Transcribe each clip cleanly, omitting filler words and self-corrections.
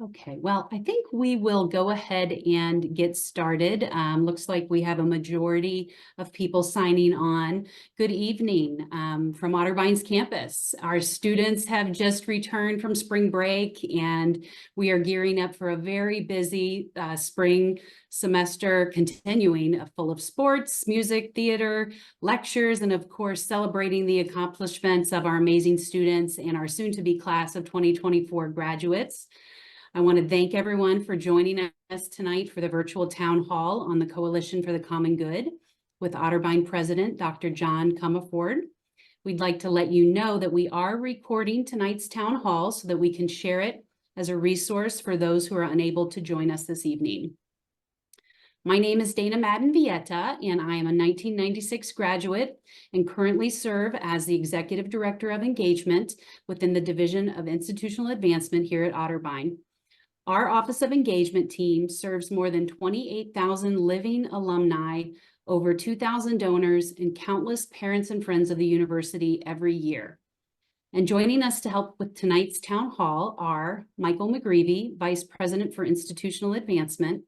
Okay, well, I think we will go ahead and get started. Looks like we have a majority of people signing on. Good evening from Otterbein's campus. Our students have just returned from spring break, and we are gearing up for a very busy spring semester, continuing full of sports, music, theater, lectures, and of course, celebrating the accomplishments of our amazing students and our soon-to-be class of 2024 graduates. I want to thank everyone for joining us tonight for the virtual town hall on the Coalition for the Common Good with Otterbein President Dr. John Comerford. We'd like to let you know that we are recording tonight's town hall so that we can share it as a resource for those who are unable to join us this evening. My name is Dana Madden-Vieta, and I am a 1996 graduate and currently serve as the Executive Director of Engagement within the Division of Institutional Advancement here at Otterbein. Our Office of Engagement team serves more than 28,000 living alumni, over 2,000 donors, and countless parents and friends of the university every year. And joining us to help with tonight's town hall are Michael McGreevy, Vice President for Institutional Advancement,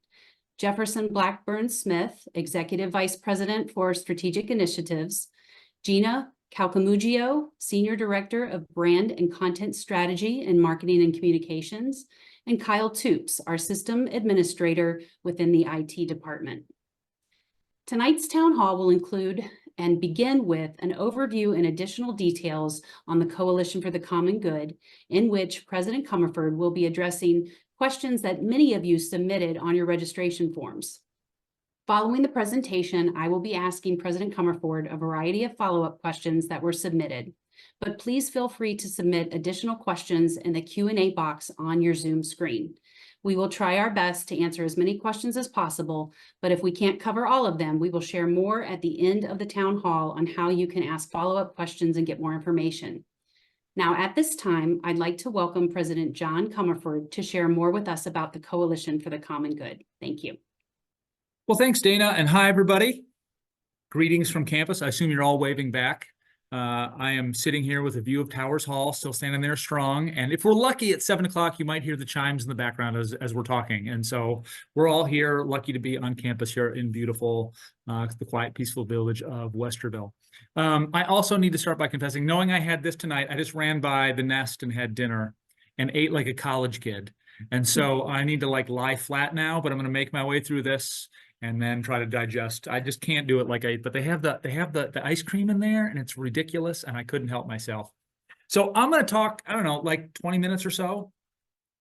Jefferson Blackburn Smith, Executive Vice President for Strategic Initiatives, Gina Calcamugio, Senior Director of Brand and Content Strategy and Marketing and Communications, and Kyle Toops, our System Administrator within the IT department. Tonight's town hall will include and begin with an overview and additional details on the Coalition for the Common Good, in which President Comerford will be addressing questions that many of you submitted on your registration forms. Following the presentation, I will be asking President Comerford a variety of follow-up questions that were submitted, but please feel free to submit additional questions in the Q&A box on your Zoom screen. We will try our best to answer as many questions as possible, but if we can't cover all of them, we will share more at the end of the town hall on how you can ask follow-up questions and get more information. Now, at this time, I'd like to welcome President John Comerford to share more with us about the Coalition for the Common Good. Thank you. Well, thanks, Dana, and hi, everybody. Greetings from campus. I assume you're all waving back. I am sitting here with a view of Towers Hall, still standing there strong. And if we're lucky at 7 o'clock, you might hear the chimes in the background as we're talking. And so we're all here, lucky to be on campus here in beautiful, the quiet, peaceful village of Westerville. I also need to start by confessing, knowing I had this tonight, I just ran by the Nest and had dinner and ate like a college kid. And so I need to lie flat now, but I'm going to make my way through this and then try to digest. I just can't do it but they have the ice cream in there, and it's ridiculous, and I couldn't help myself. So I'm going to talk, I don't know, 20 minutes or so,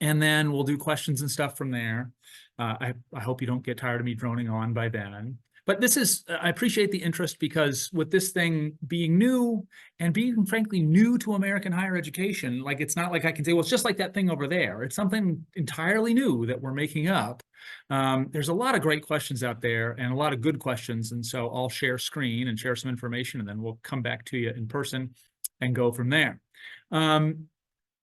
and then we'll do questions and stuff from there. I hope you don't get tired of me droning on by then. But I appreciate the interest, because with this thing being new and being frankly new to American higher education, it's not like I can say, well, it's just like that thing over there. It's something entirely new that we're making up. There's a lot of great questions out there and a lot of good questions. And so I'll share screen and share some information, and then we'll come back to you in person and go from there.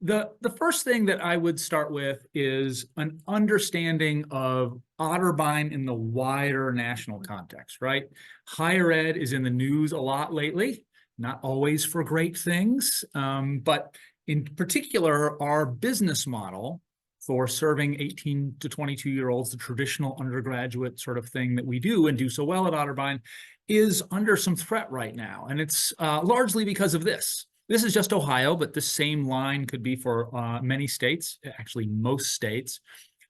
The first thing that I would start with is an understanding of Otterbein in the wider national context, right? Higher ed is in the news a lot lately, not always for great things, but in particular, our business model for serving 18 to 22-year-olds, the traditional undergraduate sort of thing that we do and do so well at Otterbein, is under some threat right now. And it's largely because of this. This is just Ohio, but the same line could be for many states, actually most states.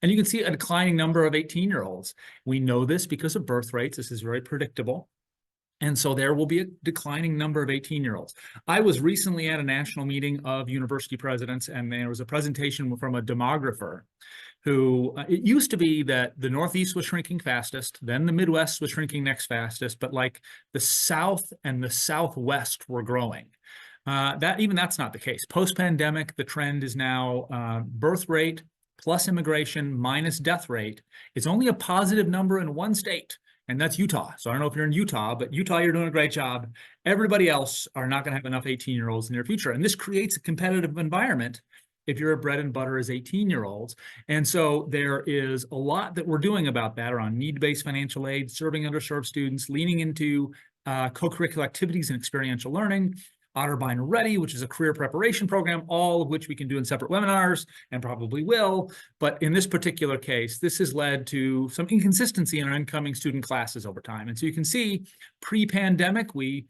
And you can see a declining number of 18-year-olds. We know this because of birth rates. This is very predictable. And so there will be a declining number of 18-year-olds. I was recently at a national meeting of university presidents, and there was a presentation from a demographer who, it used to be that the Northeast was shrinking fastest, then the Midwest was shrinking next fastest, but the South and the Southwest were growing. That's not the case. Post-pandemic, the trend is now birth rate plus immigration minus death rate. It's only a positive number in one state, and that's Utah. So I don't know if you're in Utah, but Utah, you're doing a great job. Everybody else are not going to have enough 18-year-olds in the near future. And this creates a competitive environment if you're a bread and butter as 18-year-olds. And so there is a lot that we're doing about that around need-based financial aid, serving underserved students, leaning into co-curricular activities and experiential learning. Otterbein Ready, which is a career preparation program, all of which we can do in separate webinars and probably will. But in this particular case, this has led to some inconsistency in our incoming student classes over time. And so you can see pre-pandemic, we're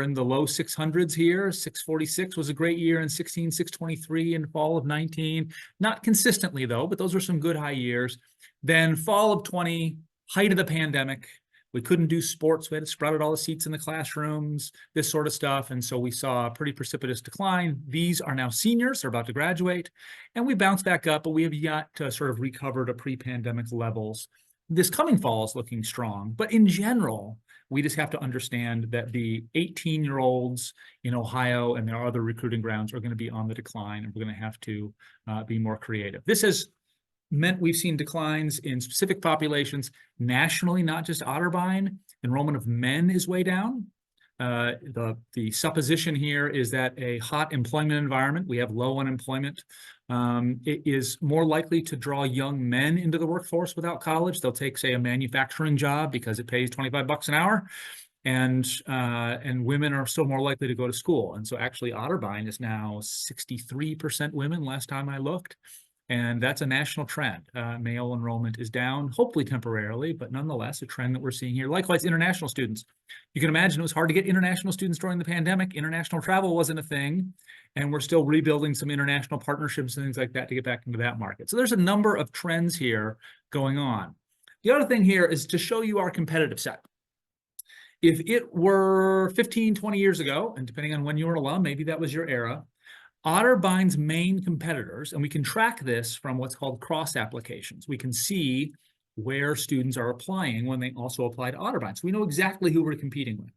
in the low 600s here. 646 was a great year in 16, 623 in fall of 19. Not consistently though, but those were some good high years. Then fall of 20, height of the pandemic. We couldn't do sports. We had to spread out all the seats in the classrooms, this sort of stuff. And so we saw a pretty precipitous decline. These are now seniors, they're about to graduate, and we bounced back up, but we have yet to sort of recover to pre-pandemic levels. This coming fall is looking strong, but in general, we just have to understand that the 18-year-olds in Ohio and their other recruiting grounds are going to be on the decline, and we're going to have to be more creative. This has meant we've seen declines in specific populations nationally, not just Otterbein. Enrollment of men is way down. The supposition here is that a hot employment environment, we have low unemployment, it is more likely to draw young men into the workforce without college. They'll take, say, a manufacturing job because it pays 25 bucks an hour. And women are still more likely to go to school. And so actually Otterbein is now 63% women last time I looked. And that's a national trend. Male enrollment is down, hopefully temporarily, but nonetheless, a trend that we're seeing here. Likewise, international students. You can imagine it was hard to get international students during the pandemic. International travel wasn't a thing, and we're still rebuilding some international partnerships and things like that to get back into that market. So there's a number of trends here going on. The other thing here is to show you our competitive set. If it were 15, 20 years ago, and depending on when you were an alum, maybe that was your era, Otterbein's main competitors, and we can track this from what's called cross applications. We can see where students are applying when they also apply to Otterbein. So we know exactly who we're competing with.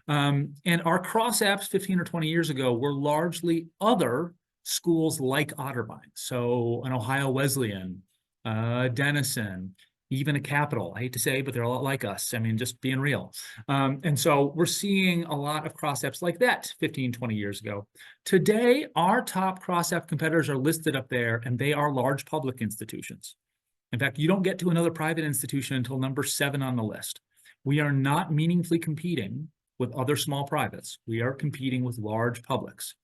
And our cross apps 15 or 20 years ago were largely other schools like Otterbein. So an Ohio Wesleyan, Denison, even a Capital. I hate to say, but they're a lot like us. I mean, just being real. And so we're seeing a lot of cross-apps like that 15, 20 years ago. Today, our top cross-app competitors are listed up there, and they are large public institutions. In fact, you don't get to another private institution until number 7 on the list. We are not meaningfully competing with other small privates. We are competing with large publics.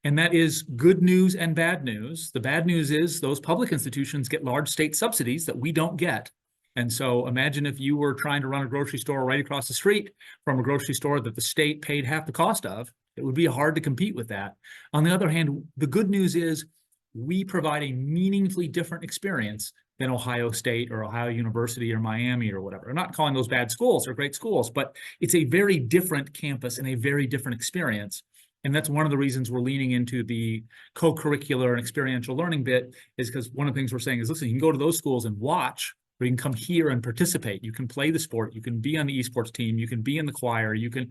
And that is good news and bad news. The bad news is those public institutions get large state subsidies that we don't get. And so imagine if you were trying to run a grocery store right across the street from a grocery store that the state paid half the cost of. It would be hard to compete with that. On the other hand, the good news is we provide a meaningfully different experience than Ohio State or Ohio University or Miami or whatever. I'm not calling those bad schools, they're great schools, but it's a very different campus and a very different experience. And that's one of the reasons we're leaning into the co-curricular and experiential learning bit, is because one of the things we're saying is, listen, you can go to those schools and watch, or you can come here and participate. You can play the sport, you can be on the esports team, you can be in the choir, you can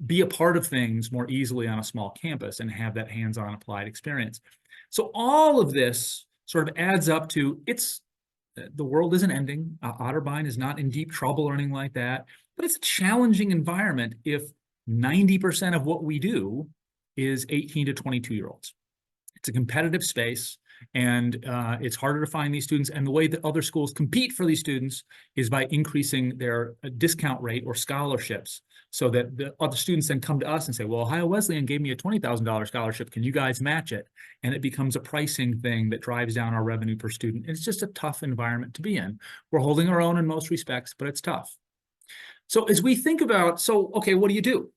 be a part of things more easily on a small campus and have that hands-on applied experience. So all of this sort of adds up to, the world isn't ending. Otterbein is not in deep trouble or anything like that, but it's a challenging environment if 90% of what we do is 18 to 22-year-olds. It's a competitive space, and it's harder to find these students. And the way that other schools compete for these students is by increasing their discount rate or scholarships, so that the other students then come to us and say, well, Ohio Wesleyan gave me a $20,000 scholarship. Can you guys match it? And it becomes a pricing thing that drives down our revenue per student. It's just a tough environment to be in. We're holding our own in most respects, but it's tough. So as we think about, okay, what do you do?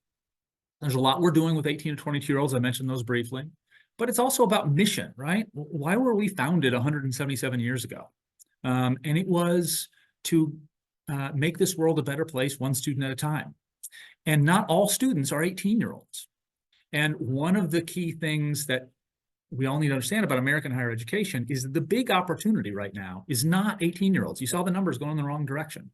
There's a lot we're doing with 18 to 22-year-olds. I mentioned those briefly. But it's also about mission, right? Why were we founded 177 years ago? And it was to make this world a better place, one student at a time. And not all students are 18-year-olds. And one of the key things that we all need to understand about American higher education is that the big opportunity right now is not 18-year-olds. You saw the numbers going in the wrong direction.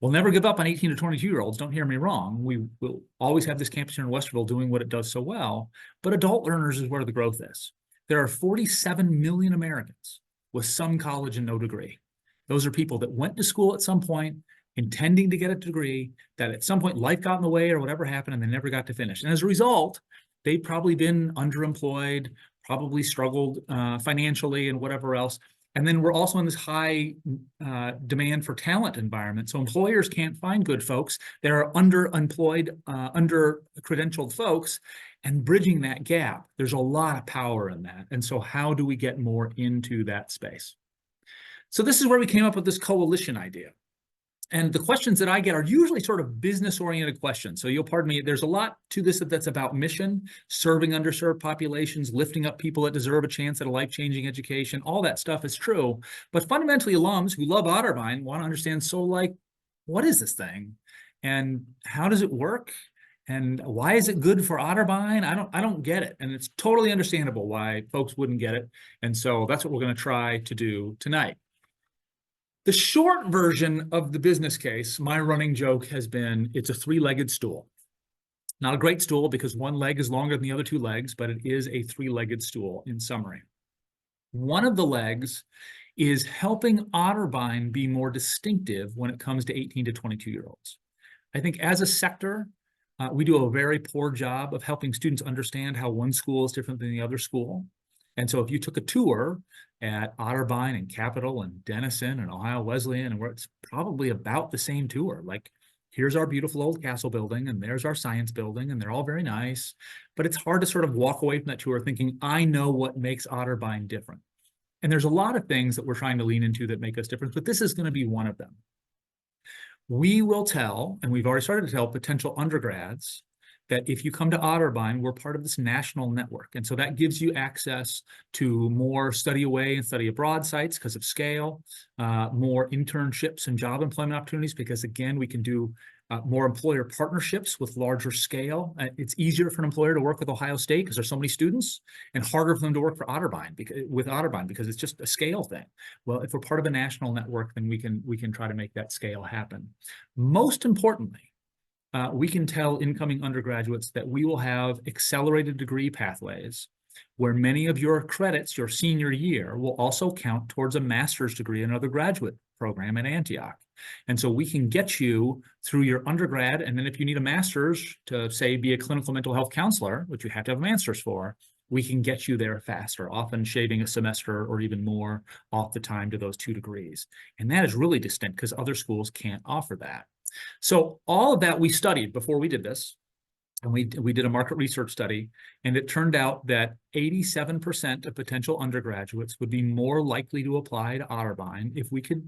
We'll never give up on 18 to 22-year-olds. Don't hear me wrong. We will always have this campus here in Westerville doing what it does so well, but adult learners is where the growth is. There are 47 million Americans with some college and no degree. Those are people that went to school at some point, intending to get a degree, that at some point life got in the way or whatever happened and they never got to finish. And as a result, they've probably been underemployed, probably struggled financially and whatever else. And then we're also in this high demand for talent environment. So employers can't find good folks. There are underemployed, under-credentialed folks. And bridging that gap, there's a lot of power in that. And so how do we get more into that space? So this is where we came up with this coalition idea. And the questions that I get are usually sort of business-oriented questions. So you'll pardon me, there's a lot to this that's about mission, serving underserved populations, lifting up people that deserve a chance at a life-changing education. All that stuff is true. But fundamentally, alums who love Otterbein want to understand, so like, what is this thing? And how does it work? And why is it good for Otterbein? I don't get it. And it's totally understandable why folks wouldn't get it. And so that's what we're going to try to do tonight. The short version of the business case, my running joke has been, it's a three-legged stool. Not a great stool because one leg is longer than the other two legs, but it is a three-legged stool in summary. One of the legs is helping Otterbein be more distinctive when it comes to 18 to 22-year-olds. I think as a sector, we do a very poor job of helping students understand how one school is different than the other school. And so if you took a tour at Otterbein and Capitol and Denison and Ohio Wesleyan, and where it's probably about the same tour, like here's our beautiful old castle building and there's our science building and they're all very nice, but it's hard to sort of walk away from that tour thinking, I know what makes Otterbein different. And there's a lot of things that we're trying to lean into that make us different, but this is going to be one of them. We will tell, and we've already started to tell potential undergrads, that if you come to Otterbein, we're part of this national network. And so that gives you access to more study away and study abroad sites because of scale, more internships and job employment opportunities, because again, we can do more employer partnerships with larger scale. It's easier for an employer to work with Ohio State because there's so many students, and harder for them to work for Otterbein because it's just a scale thing. Well, if we're part of a national network, then we can try to make that scale happen. Most importantly, we can tell incoming undergraduates that we will have accelerated degree pathways where many of your credits your senior year will also count towards a master's degree in another graduate program at Antioch. And so we can get you through your undergrad, and then if you need a master's to, say, be a clinical mental health counselor, which you have to have a master's for, we can get you there faster, often shaving a semester or even more off the time to those 2 degrees. And that is really distinct because other schools can't offer that. So all of that we studied before we did this, and we did a market research study, and it turned out that 87% of potential undergraduates would be more likely to apply to Otterbein if we could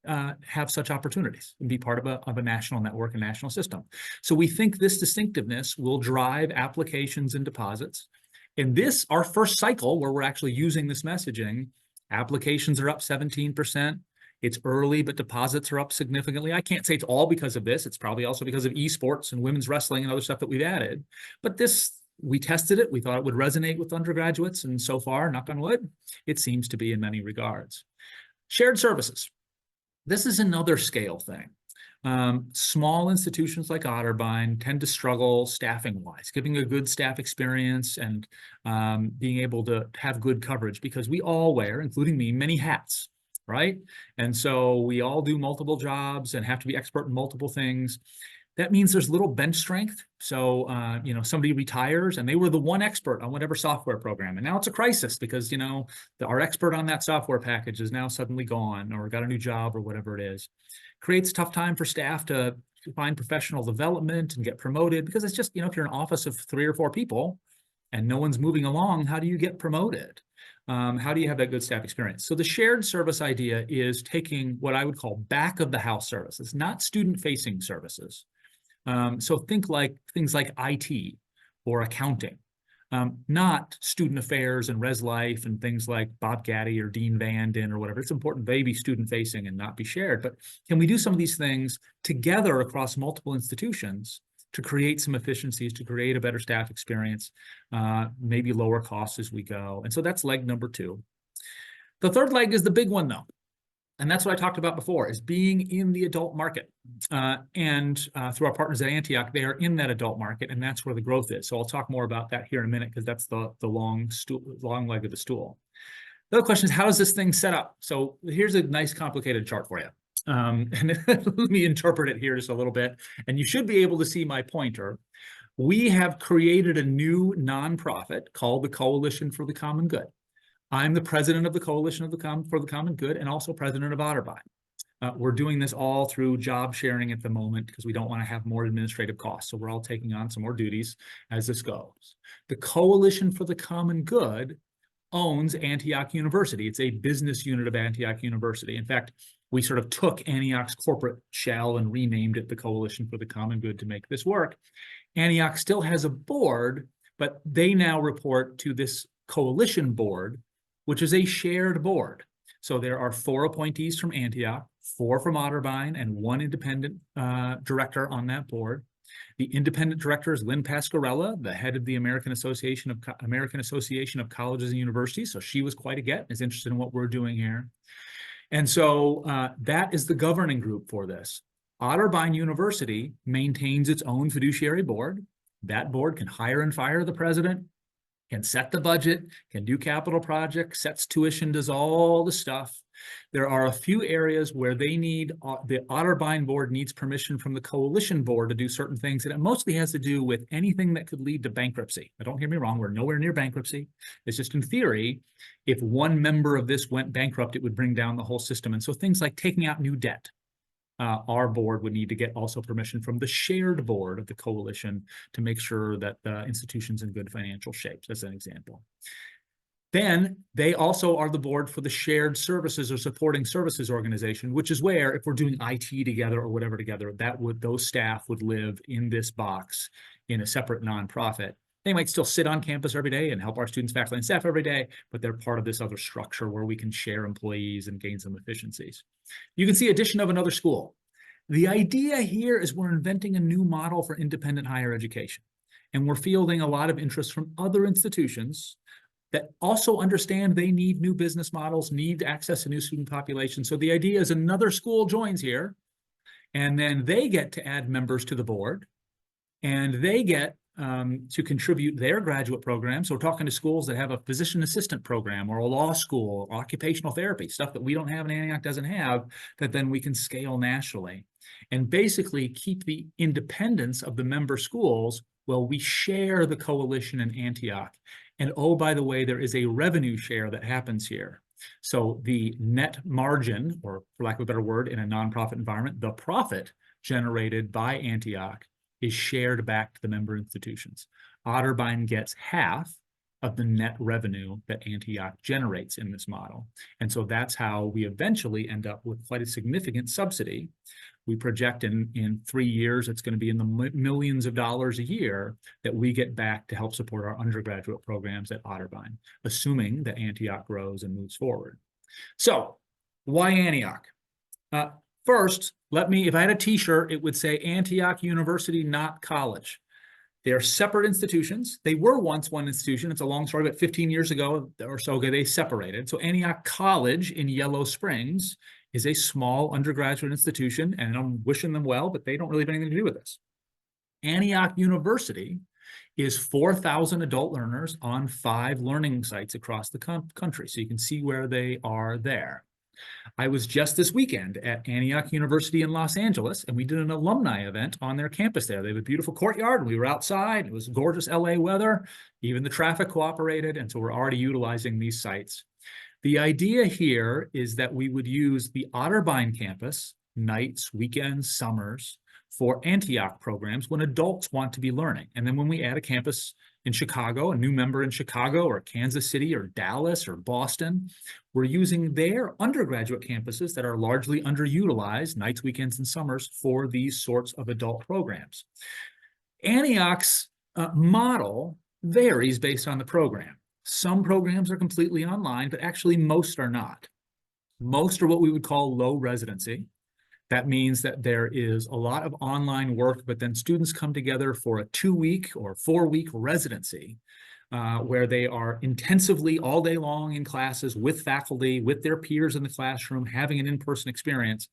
have such opportunities and be part of a national network and national system. So we think this distinctiveness will drive applications and deposits. In this, our first cycle where we're actually using this messaging, applications are up 17%. It's early, but deposits are up significantly. I can't say it's all because of this. It's probably also because of esports and women's wrestling and other stuff that we've added. But this, we tested it. We thought it would resonate with undergraduates. And so far, knock on wood, it seems to be in many regards. Shared services. This is another scale thing. Small institutions like Otterbein tend to struggle staffing-wise, giving a good staff experience and being able to have good coverage, because we all wear, including me, many hats, right? And so we all do multiple jobs and have to be expert in multiple things. That means there's little bench strength. So, somebody retires and they were the one expert on whatever software program. And now it's a crisis because, our expert on that software package is now suddenly gone or got a new job or whatever it is. Creates tough time for staff to find professional development and get promoted, because it's just, if you're an office of 3 or 4 people and no one's moving along, how do you get promoted? How do you have that good staff experience? So the shared service idea is taking what I would call back of the house services, not student-facing services. So think like things like IT or accounting, not student affairs and res life and things like Bob Gaddy or Dean Vanden or whatever. It's important they be student facing and not be shared. But can we do some of these things together across multiple institutions to create some efficiencies, to create a better staff experience, maybe lower costs as we go? And so that's leg number 2. The third leg is the big one, though. And that's what I talked about before, is being in the adult market. And through our partners at Antioch, they are in that adult market, and that's where the growth is. So I'll talk more about that here in a minute, because that's the long leg of the stool. The other question is, how is this thing set up? So here's a nice complicated chart for you. And let me interpret it here just a little bit. And you should be able to see my pointer. We have created a new nonprofit called the Coalition for the Common Good. I'm the president of the Coalition for the Common Good and also president of Otterbein. We're doing this all through job sharing at the moment because we don't want to have more administrative costs. So we're all taking on some more duties as this goes. The Coalition for the Common Good owns Antioch University. It's a business unit of Antioch University. In fact, we sort of took Antioch's corporate shell and renamed it the Coalition for the Common Good to make this work. Antioch still has a board, but they now report to this coalition board, which is a shared board. So there are 4 appointees from Antioch, 4 from Otterbein, and 1 independent director on that board. The independent director is Lynn Pasquarella, the head of the American Association of Colleges and Universities. So she was quite a get, is interested in what we're doing here. And so that is the governing group for this. Otterbein University maintains its own fiduciary board. That board can hire and fire the president, can set the budget, can do capital projects, sets tuition, does all the stuff. There are a few areas where they need, the Otterbein board needs permission from the coalition board to do certain things, and it mostly has to do with anything that could lead to bankruptcy. Now, don't hear me wrong, we're nowhere near bankruptcy. It's just in theory, if one member of this went bankrupt, it would bring down the whole system. And so things like taking out new debt, our board would need to get also permission from the shared board of the coalition to make sure that the institution's in good financial shape, as an example. Then they also are the board for the shared services or supporting services organization, which is where if we're doing IT together or whatever together, those staff would live in this box in a separate nonprofit. They might still sit on campus every day and help our students, faculty, and staff every day, but they're part of this other structure where we can share employees and gain some efficiencies. You can see addition of another school. The idea here is we're inventing a new model for independent higher education, and we're fielding a lot of interest from other institutions that also understand they need new business models, need access to new student population. So the idea is another school joins here, and then they get to add members to the board, and they get to contribute their graduate program. So we're talking to schools that have a physician assistant program or a law school, or occupational therapy, stuff that we don't have and Antioch doesn't have, that then we can scale nationally. And basically keep the independence of the member schools. Well, we share the coalition in Antioch. And oh, by the way, there is a revenue share that happens here. So the net margin, or for lack of a better word, in a nonprofit environment, the profit generated by Antioch is shared back to the member institutions. Otterbein gets half of the net revenue that Antioch generates in this model. And so that's how we eventually end up with quite a significant subsidy. We project in 3 years, it's going to be in the millions of dollars a year that we get back to help support our undergraduate programs at Otterbein, assuming that Antioch grows and moves forward. So why Antioch? First, if I had a t-shirt, it would say Antioch University, not college. They are separate institutions. They were once one institution. It's a long story, but 15 years ago or so ago, they separated. So Antioch College in Yellow Springs is a small undergraduate institution, and I'm wishing them well, but they don't really have anything to do with this. Antioch University is 4,000 adult learners on 5 learning sites across the country. So you can see where they are there. I was just this weekend at Antioch University in Los Angeles, and we did an alumni event on their campus there. They have a beautiful courtyard, and we were outside. It was gorgeous LA weather. Even the traffic cooperated, and so we're already utilizing these sites. The idea here is that we would use the Otterbein campus, nights, weekends, summers, for Antioch programs when adults want to be learning. And then when we add a campus in Chicago, a new member in Chicago or Kansas City or Dallas or Boston, we're using their undergraduate campuses that are largely underutilized, nights, weekends, and summers, for these sorts of adult programs. Antioch's model varies based on the program. Some programs are completely online, but actually most are not. Most are what we would call low residency. That means that there is a lot of online work, but then students come together for a 2-week or 4-week residency where they are intensively all day long in classes with faculty, with their peers in the classroom, having an in-person experience.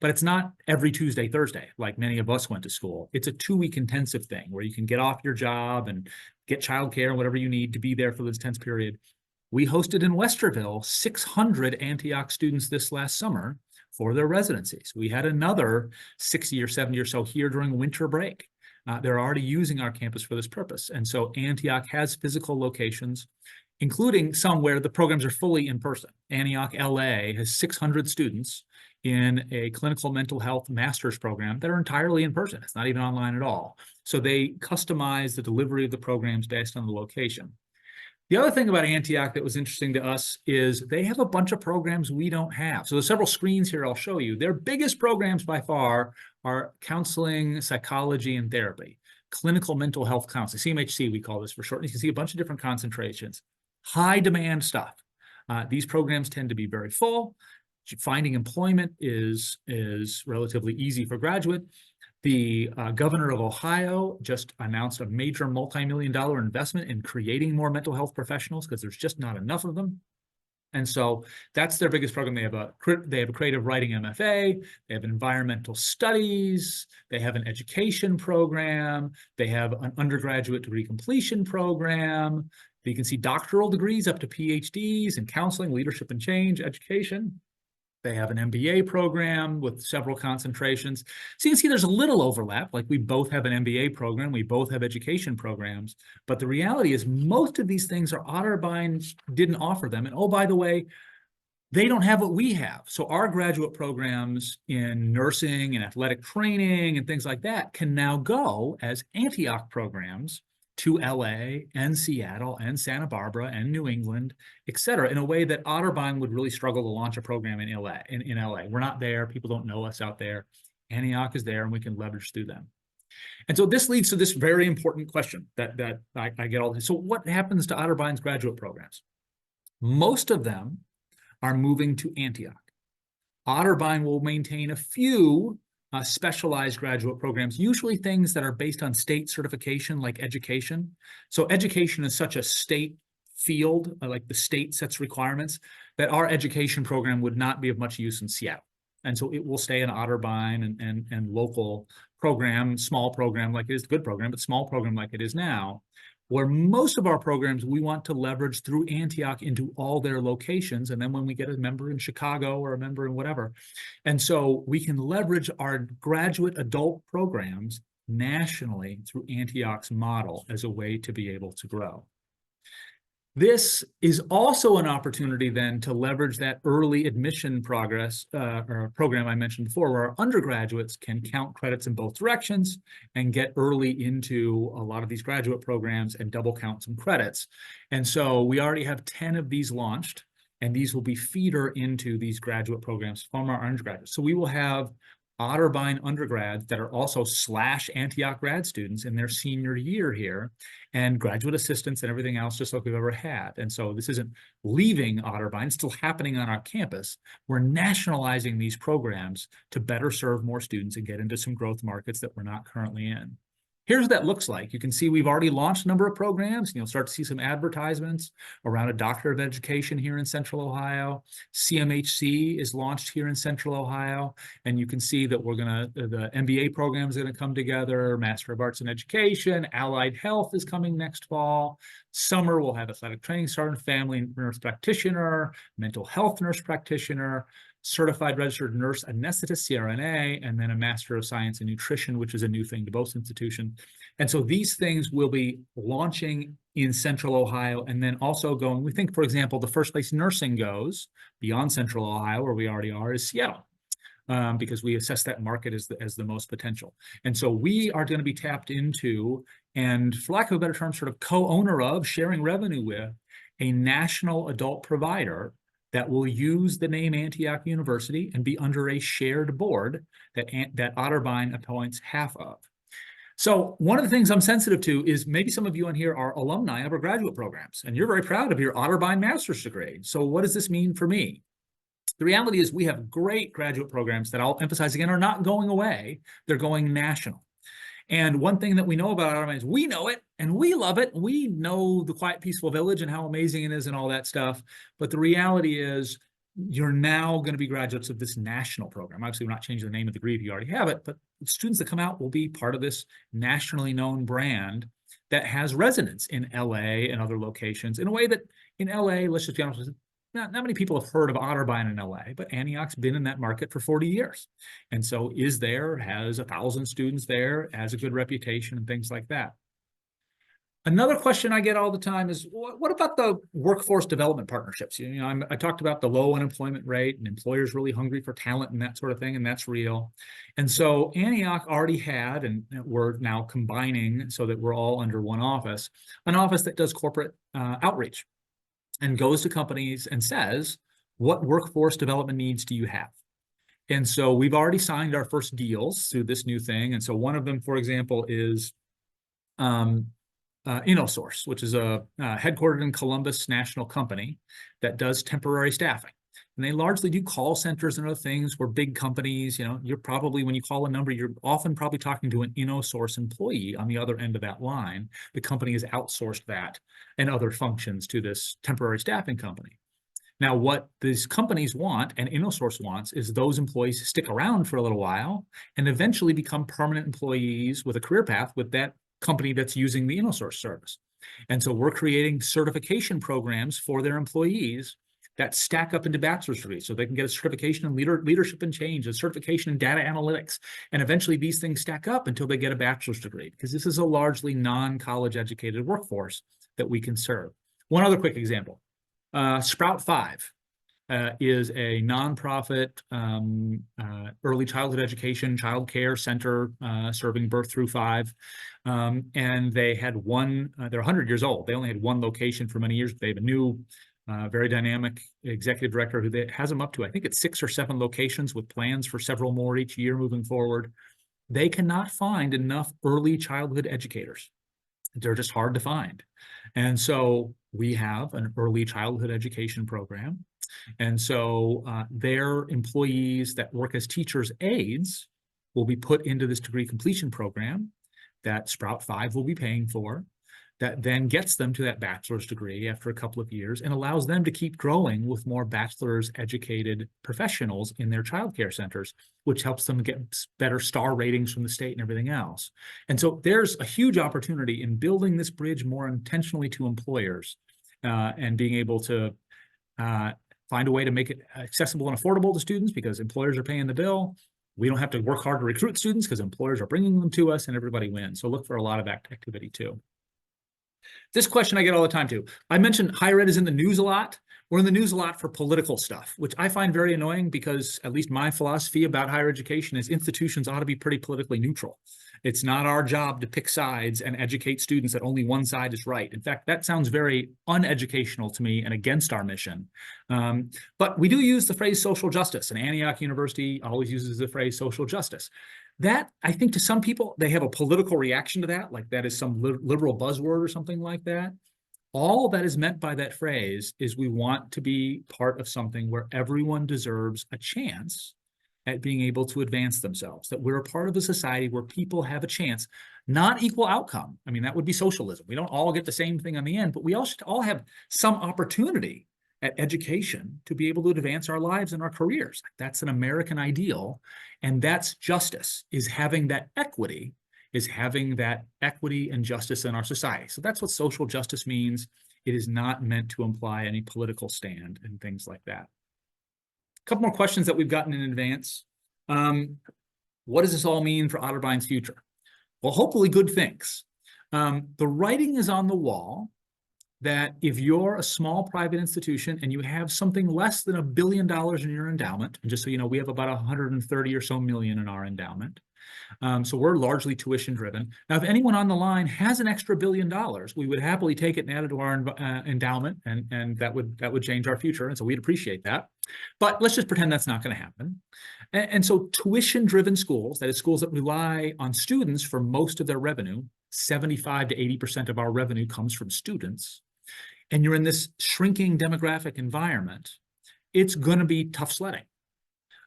But it's not every Tuesday, Thursday, like many of us went to school. It's a 2-week intensive thing where you can get off your job and get childcare and whatever you need to be there for this intense period. We hosted in Westerville 600 Antioch students this last summer for their residencies. We had another 60 or 70 or so here during winter break. They're already using our campus for this purpose. And so Antioch has physical locations including some where the programs are fully in person. Antioch, LA has 600 students in a clinical mental health master's program that are entirely in person. It's not even online at all. So they customize the delivery of the programs based on the location. The other thing about Antioch that was interesting to us is they have a bunch of programs we don't have. So there's several screens here I'll show you. Their biggest programs by far are counseling, psychology, and therapy. Clinical mental health counseling, CMHC we call this for short. And you can see a bunch of different concentrations. High demand stuff. These programs tend to be very full. Finding employment is relatively easy for graduate. The governor of Ohio just announced a major multi-million-dollar investment in creating more mental health professionals because there's just not enough of them. And so that's their biggest program. They have a creative writing MFA, they have environmental studies, they have an education program, they have an undergraduate degree completion program. You can see doctoral degrees up to PhDs in counseling, leadership and change, education. They have an MBA program with several concentrations. So you can see there's a little overlap, like we both have an MBA program, we both have education programs, but the reality is most of these things are Otterbein didn't offer them. And oh, by the way, they don't have what we have. So our graduate programs in nursing and athletic training and things like that can now go as Antioch programs to LA and Seattle and Santa Barbara and New England, et cetera, in a way that Otterbein would really struggle to launch a program in LA. We're not there. People don't know us out there. Antioch is there, and we can leverage through them. And so this leads to this very important question that I get all this. So what happens to Otterbein's graduate programs? Most of them are moving to Antioch. Otterbein will maintain a few specialized graduate programs, usually things that are based on state certification like education. So education is such a state field, like the state sets requirements, that our education program would not be of much use in Seattle. And so it will stay an Otterbein and local program, small program like it is, good program, but small program like it is now, where most of our programs we want to leverage through Antioch into all their locations. And then when we get a member in Chicago or a member in whatever. And so we can leverage our graduate adult programs nationally through Antioch's model as a way to be able to grow. This is also an opportunity then to leverage that early admission progress or program I mentioned before, where our undergraduates can count credits in both directions and get early into a lot of these graduate programs and double count some credits. And so we already have 10 of these launched, and these will be feeder into these graduate programs from our undergraduates. So we will have Otterbein undergrads that are also / Antioch grad students in their senior year here, and graduate assistants and everything else just like we've ever had. And so this isn't leaving Otterbein, it's still happening on our campus. We're nationalizing these programs to better serve more students and get into some growth markets that we're not currently in. Here's what that looks like. You can see we've already launched a number of programs, and you'll start to see some advertisements around a Doctor of Education here in Central Ohio. CMHC is launched here in Central Ohio, and you can see that the MBA program is going to come together, Master of Arts in Education, Allied Health is coming next fall. Summer, we'll have athletic training sergeant, family nurse practitioner, mental health nurse practitioner, certified registered nurse anesthetist, CRNA, and then a Master of Science in Nutrition, which is a new thing to both institutions. And so these things will be launching in Central Ohio, and then also going, we think, for example, the first place nursing goes beyond Central Ohio, where we already are, is Seattle. Because we assess that market as the most potential. And so we are going to be tapped into, and for lack of a better term, sort of co-owner of, sharing revenue with, a national adult provider that will use the name Antioch University and be under a shared board that Otterbein appoints half of. So one of the things I'm sensitive to is maybe some of you on here are alumni of our graduate programs, and you're very proud of your Otterbein master's degree. So what does this mean for me? The reality is we have great graduate programs that I'll emphasize again are not going away. They're going national. And one thing that we know about Otterbein is we know it and we love it. We know the Quiet Peaceful Village and how amazing it is and all that stuff. But the reality is you're now going to be graduates of this national program. Obviously, we're not changing the name of the degree if you already have it, but students that come out will be part of this nationally known brand that has resonance in LA and other locations in a way that in LA, let's just be honest with you, not many people have heard of Otterbein in LA, but Antioch's been in that market for 40 years. And so has 1,000 students there, has a good reputation and things like that. Another question I get all the time is, what about the workforce development partnerships? I talked about the low unemployment rate and employers really hungry for talent and that sort of thing, and that's real. And so Antioch already had, and we're now combining so that we're all under one office, an office that does corporate outreach and goes to companies and says, what workforce development needs do you have? And so we've already signed our first deals through this new thing. And so one of them, for example, is InnoSource, which is a headquartered in Columbus national company that does temporary staffing. And they largely do call centers and other things where big companies, you're probably, when you call a number, you're often probably talking to an InnoSource employee on the other end of that line. The company has outsourced that and other functions to this temporary staffing company. Now, what these companies want and InnoSource wants is those employees stick around for a little while and eventually become permanent employees with a career path with that company that's using the InnoSource service. And so we're creating certification programs for their employees that stack up into bachelor's degrees so they can get a certification in leadership and change, a certification in data analytics. And eventually these things stack up until they get a bachelor's degree, because this is a largely non-college educated workforce that we can serve. One other quick example. Sprout 5 is a nonprofit early childhood education, child care center serving birth through 5. And they had they're 100 years old. They only had one location for many years. They have a new, very dynamic executive director who has them up to, I think it's 6 or 7 locations with plans for several more each year moving forward. They cannot find enough early childhood educators. They're just hard to find. And so we have an early childhood education program. And so their employees that work as teachers' aides will be put into this degree completion program that Sprout 5 will be paying for, that then gets them to that bachelor's degree after a couple of years and allows them to keep growing with more bachelor's educated professionals in their childcare centers, which helps them get better star ratings from the state and everything else. And so there's a huge opportunity in building this bridge more intentionally to employers and being able to find a way to make it accessible and affordable to students, because employers are paying the bill. We don't have to work hard to recruit students because employers are bringing them to us and everybody wins. So look for a lot of activity too. This question I get all the time too. I mentioned higher ed is in the news a lot. We're in the news a lot for political stuff, which I find very annoying, because at least my philosophy about higher education is institutions ought to be pretty politically neutral. It's not our job to pick sides and educate students that only one side is right. In fact, that sounds very uneducational to me and against our mission. But we do use the phrase social justice, and Antioch University always uses the phrase social justice. That, I think, to some people, they have a political reaction to that, like that is some liberal buzzword or something like that. All that is meant by that phrase is we want to be part of something where everyone deserves a chance at being able to advance themselves, that we're a part of a society where people have a chance, not equal outcome. I mean, that would be socialism. We don't all get the same thing on the end, but we all should all have some opportunity at education to be able to advance our lives and our careers. That's an American ideal, and that's justice, is having that equity and justice in our society. So that's what social justice means. It is not meant to imply any political stand and things like that. A couple more questions that we've gotten in advance. What does this all mean for Otterbein's future? Well, hopefully good things. The writing is on the wall that if you're a small private institution and you have something less than $1 billion in your endowment, and just so you know, we have about 130 or so million in our endowment. So we're largely tuition driven. Now, if anyone on the line has an extra $1 billion, we would happily take it and add it to our endowment, and that would change our future. And so we'd appreciate that. But let's just pretend that's not going to happen. And so tuition driven schools, that is schools that rely on students for most of their revenue, 75 to 80% of our revenue comes from students, and you're in this shrinking demographic environment, it's going to be tough sledding.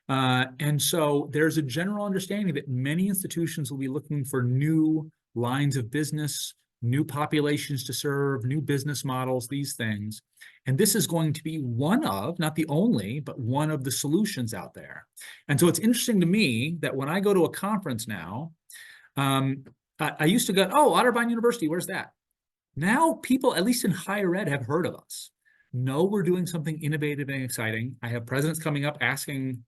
And so there's a general understanding that many institutions will be looking for new lines of business, new populations to serve, new business models, these things. And this is going to be one of, not the only, but one of the solutions out there. And so it's interesting to me that when I go to a conference now, I used to go, oh, Otterbein University, where's that? Now people, at least in higher ed, have heard of us. Know we're doing something innovative and exciting. I have presidents coming up asking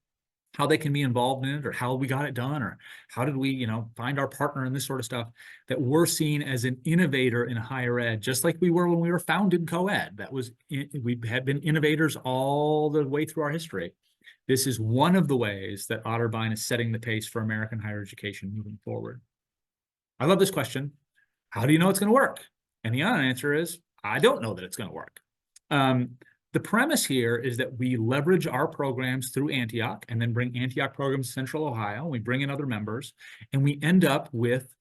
how they can be involved in it, or how we got it done, or how did we, find our partner and this sort of stuff, that we're seen as an innovator in higher ed, just like we were when we were founded co-ed. We had been innovators all the way through our history. This is one of the ways that Otterbein is setting the pace for American higher education moving forward. I love this question. How do you know it's going to work? And the honest answer is, I don't know that it's going to work. The premise here is that we leverage our programs through Antioch and then bring Antioch programs to Central Ohio. We bring in other members, and we end up with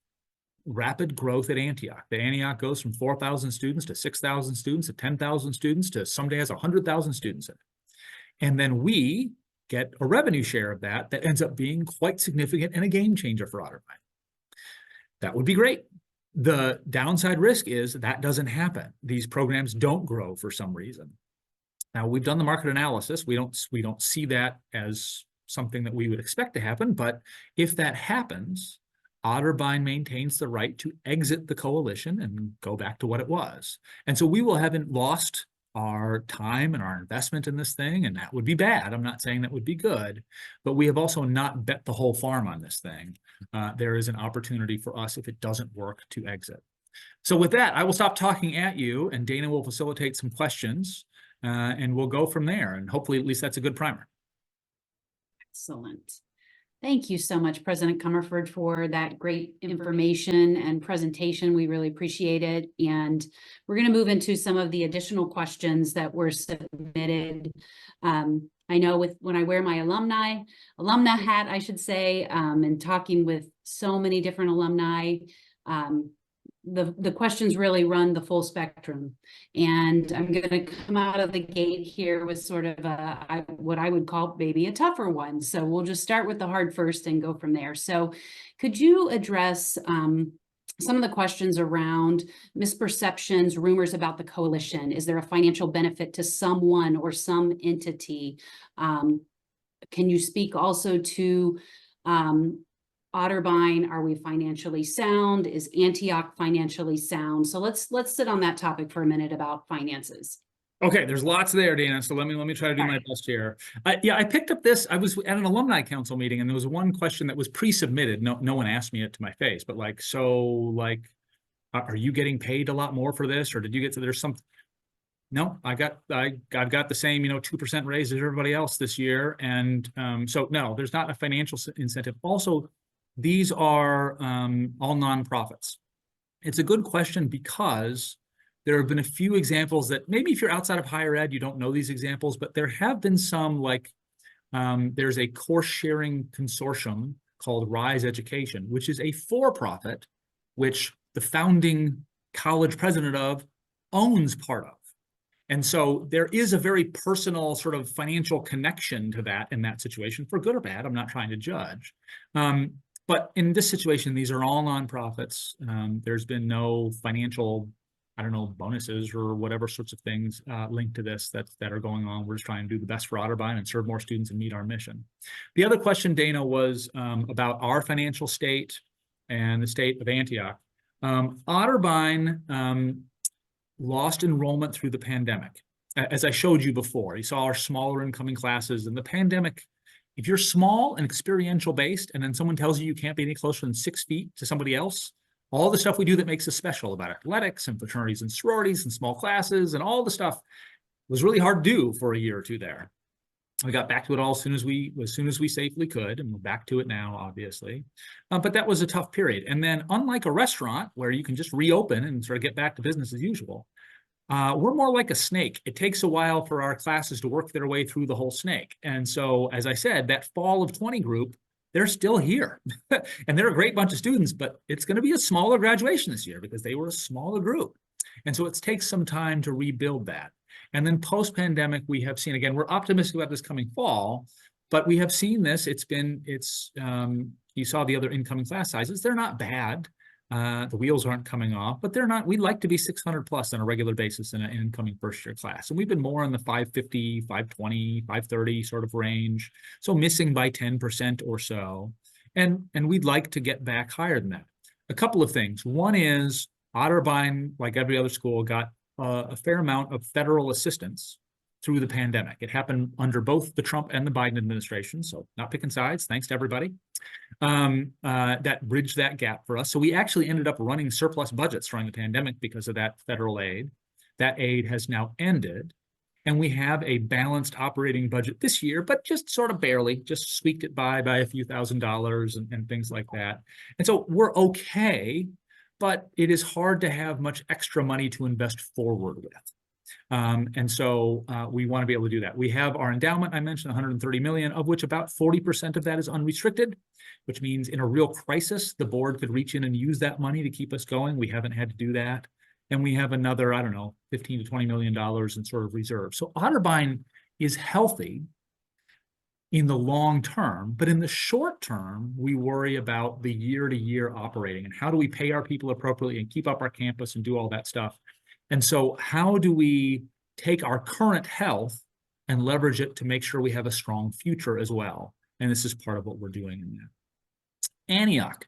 rapid growth at Antioch. The Antioch goes from 4,000 students to 6,000 students to 10,000 students to someday has 100,000 students in it. And then we get a revenue share of that ends up being quite significant and a game changer for Otterbein. That would be great. The downside risk is that doesn't happen. These programs don't grow for some reason. Now, we've done the market analysis. We don't see that as something that we would expect to happen, but if that happens, Otterbein maintains the right to exit the coalition and go back to what it was. And so we will haven't lost our time and our investment in this thing, and that would be bad. I'm not saying that would be good, but we have also not bet the whole farm on this thing. There is an opportunity for us, if it doesn't work, to exit. So with that, I will stop talking at you, and Dana will facilitate some questions. And we'll go from there. And hopefully, at least that's a good primer. Excellent. Thank you so much, President Comerford, for that great information and presentation. We really appreciate it. And we're going to move into some of the additional questions that were submitted. I know when I wear my alumna hat, I should say, and talking with so many different alumni, the questions really run the full spectrum. And I'm going to come out of the gate here with sort of what I would call maybe a tougher one. So we'll just start with the hard first and go from there. So could you address some of the questions around misperceptions, rumors about the coalition? Is there a financial benefit to someone or some entity? Can you speak also to Otterbein, are we financially sound? Is Antioch financially sound? So let's sit on that topic for a minute about finances. Okay, there's lots there, Dana. So let me try to do my best here. I picked up this. I was at an alumni council meeting, and there was one question that was pre-submitted. No one asked me it to my face, but are you getting paid a lot more for this, or did you get to? There's some. No, I've got the same 2% raise as everybody else this year, and so no, there's not a financial incentive. Also, these are all nonprofits. It's a good question because there have been a few examples that maybe if you're outside of higher ed, you don't know these examples, but there have been some there's a course sharing consortium called Rise Education, which is a for-profit, which the founding college president of owns part of. And so there is a very personal sort of financial connection to that in that situation, for good or bad. I'm not trying to judge. But in this situation, these are all nonprofits. There's been no financial, bonuses or whatever sorts of things linked to this that are going on. We're just trying to do the best for Otterbein and serve more students and meet our mission. The other question, Dana, was about our financial state and the state of Antioch. Otterbein lost enrollment through the pandemic. As I showed you before, you saw our smaller incoming classes, and the pandemic. If you're small and experiential based, and then someone tells you can't be any closer than 6 feet to somebody else, all the stuff we do that makes us special about athletics and fraternities and sororities and small classes and all the stuff was really hard to do for a year or two there. We got back to it all as soon as we safely could, and we're back to it now, obviously. But that was a tough period. And then, unlike a restaurant where you can just reopen and sort of get back to business as usual, we're more like a snake. It takes a while for our classes to work their way through the whole snake. And so, as I said, that fall of 20 group, they're still here. And they're a great bunch of students, but it's going to be a smaller graduation this year because they were a smaller group. And so it takes some time to rebuild that. And then post-pandemic, we have seen, again, we're optimistic about this coming fall, but we have seen this. You saw the other incoming class sizes. They're not bad. The wheels aren't coming off, but they're not. We'd like to be 600 plus on a regular basis in an incoming first year class. And we've been more in the 550, 520, 530 sort of range. So missing by 10% or so. And we'd like to get back higher than that. A couple of things. One is Otterbein, like every other school, got a fair amount of federal assistance through the pandemic. It happened under both the Trump and the Biden administration, so not picking sides, thanks to everybody. That bridged that gap for us. So we actually ended up running surplus budgets during the pandemic because of that federal aid. That aid has now ended, and we have a balanced operating budget this year, but just sort of barely, just squeaked it by a few $1,000s and things like that. And so we're okay, but it is hard to have much extra money to invest forward with. And so we want to be able to do that. We have our endowment, I mentioned, 130 million, of which about 40% of that is unrestricted, which means in a real crisis, the board could reach in and use that money to keep us going. We haven't had to do that. And we have another, I don't know, $15 to $20 million in sort of reserve. So Otterbein is healthy in the long term, but in the short term, we worry about the year-to-year operating and how do we pay our people appropriately and keep up our campus and do all that stuff. And so how do we take our current health and leverage it to make sure we have a strong future as well? And this is part of what we're doing in that.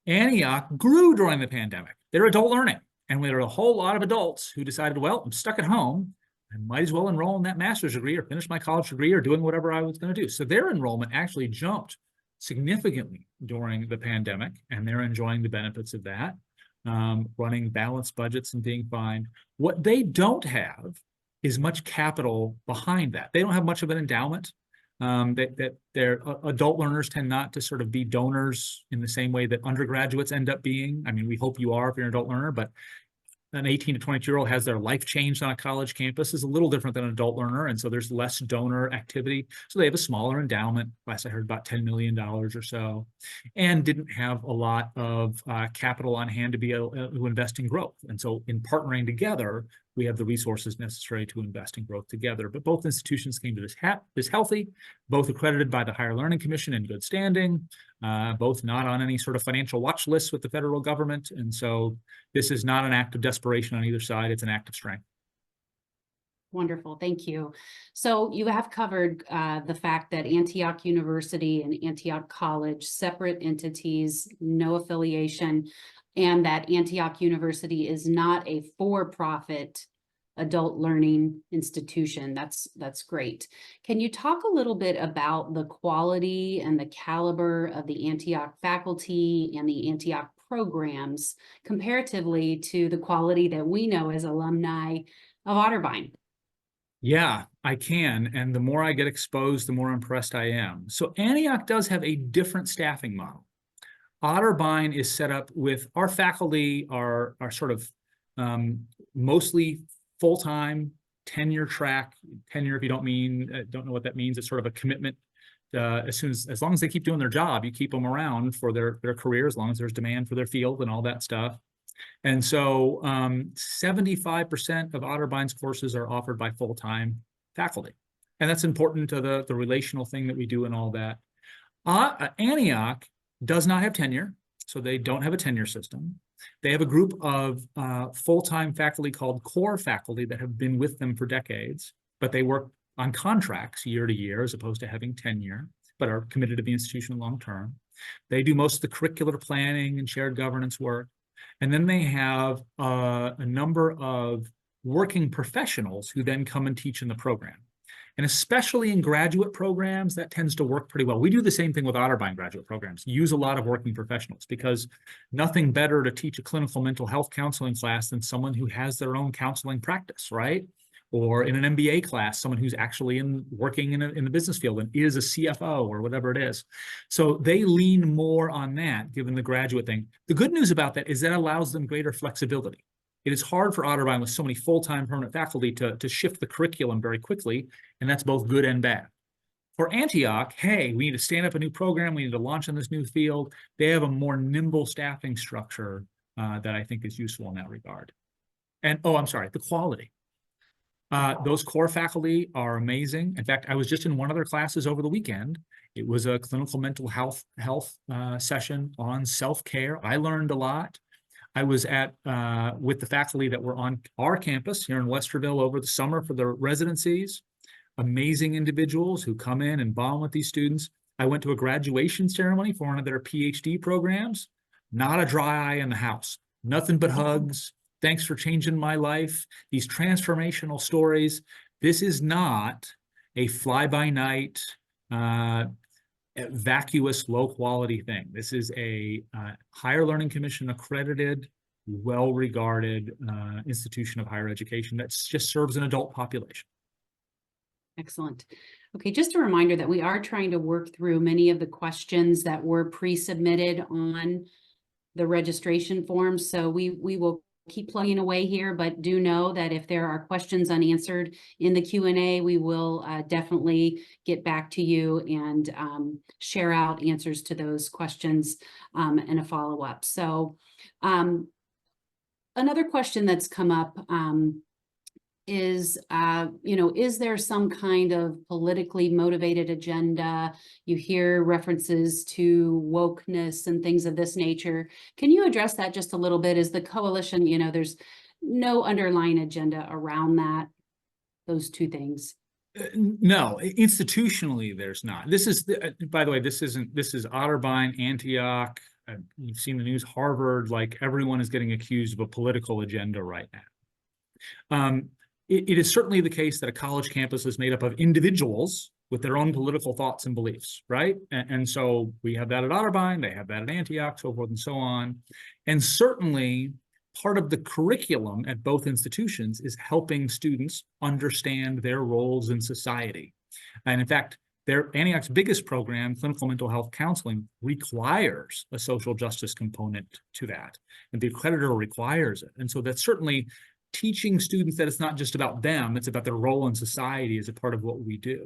Antioch grew during the pandemic. They're adult learning. And there were a whole lot of adults who decided, well, I'm stuck at home. I might as well enroll in that master's degree or finish my college degree or doing whatever I was going to do. So their enrollment actually jumped significantly during the pandemic, and they're enjoying the benefits of that. Running balanced budgets and being fine. What they don't have is much capital behind that. They don't have much of an endowment. Their adult learners tend not to sort of be donors in the same way that undergraduates end up being. I mean, we hope you are if you're an adult learner, but an 18 to 22-year-old has their life changed on a college campus is a little different than an adult learner. And so there's less donor activity. So they have a smaller endowment. Last I heard about $10 million or so, and didn't have a lot of capital on hand to be able to invest in growth. And so in partnering together, we have the resources necessary to invest in growth together. But both institutions came to this healthy, both accredited by the Higher Learning Commission in good standing, both not on any sort of financial watch list with the federal government. And so this is not an act of desperation on either side. It's an act of strength. Wonderful. Thank you. So you have covered the fact that Antioch University and Antioch College, separate entities, no affiliation, and that Antioch University is not a for-profit adult learning institution. That's great. Can you talk a little bit about the quality and the caliber of the Antioch faculty and the Antioch programs comparatively to the quality that we know as alumni of Otterbein? Yeah, I can. And the more I get exposed, the more impressed I am. So Antioch does have a different staffing model. Otterbein is set up with our faculty are sort of mostly full-time tenure track. Tenure, if you don't know what that means, it's sort of a commitment. As long as they keep doing their job, you keep them around for their career, as long as there's demand for their field and all that stuff. And so 75% of Otterbein's courses are offered by full-time faculty. And that's important to the relational thing that we do and all that. Antioch does not have tenure, so they don't have a tenure system. They have a group of full-time faculty called core faculty that have been with them for decades, but they work on contracts year to year as opposed to having tenure, but are committed to the institution long-term. They do most of the curricular planning and shared governance work. And then they have a number of working professionals who then come and teach in the program. And especially in graduate programs, that tends to work pretty well. We do the same thing with Otterbein graduate programs, use a lot of working professionals, because nothing better to teach a clinical mental health counseling class than someone who has their own counseling practice, right? Or in an MBA class, someone who's actually working in the business field and is a CFO or whatever it is. So they lean more on that, given the graduate thing. The good news about that is that allows them greater flexibility. It is hard for Otterbein with so many full-time permanent faculty to shift the curriculum very quickly, and that's both good and bad. For Antioch, hey, we need to stand up a new program, we need to launch in this new field. They have a more nimble staffing structure that I think is useful in that regard. And, oh, I'm sorry, the quality. Those core faculty are amazing. In fact, I was just in one of their classes over the weekend. It was a clinical mental health session on self-care. I learned a lot. I was with the faculty that were on our campus here in Westerville over the summer for their residencies. Amazing individuals who come in and bond with these students. I went to a graduation ceremony for one of their PhD programs. Not a dry eye in the house. Nothing but hugs, Thanks for changing my life. These transformational stories. This is not a fly-by-night, vacuous, low-quality thing. This is a Higher Learning Commission accredited, well-regarded institution of higher education that just serves an adult population. Excellent. Okay, just a reminder that we are trying to work through many of the questions that were pre-submitted on the registration form. So we will keep plugging away here, but do know that if there are questions unanswered in the Q&A, we will definitely get back to you and share out answers to those questions in a follow-up. So another question that's come up is, is there some kind of politically motivated agenda? You hear references to wokeness and things of this nature. Can you address that just a little bit? Is the coalition, there's no underlying agenda around that, those two things? No, institutionally, there's not. This is, by the way, this is Otterbein, Antioch. You've seen the news, Harvard, like everyone is getting accused of a political agenda right now. It is certainly the case that a college campus is made up of individuals with their own political thoughts and beliefs, right? And so we have that at Otterbein, they have that at Antioch, so forth and so on. And certainly part of the curriculum at both institutions is helping students understand their roles in society. And in fact, Antioch's biggest program, clinical mental health counseling, requires a social justice component to that. And the accreditor requires it. And so that's certainly teaching students that it's not just about them, it's about their role in society as a part of what we do.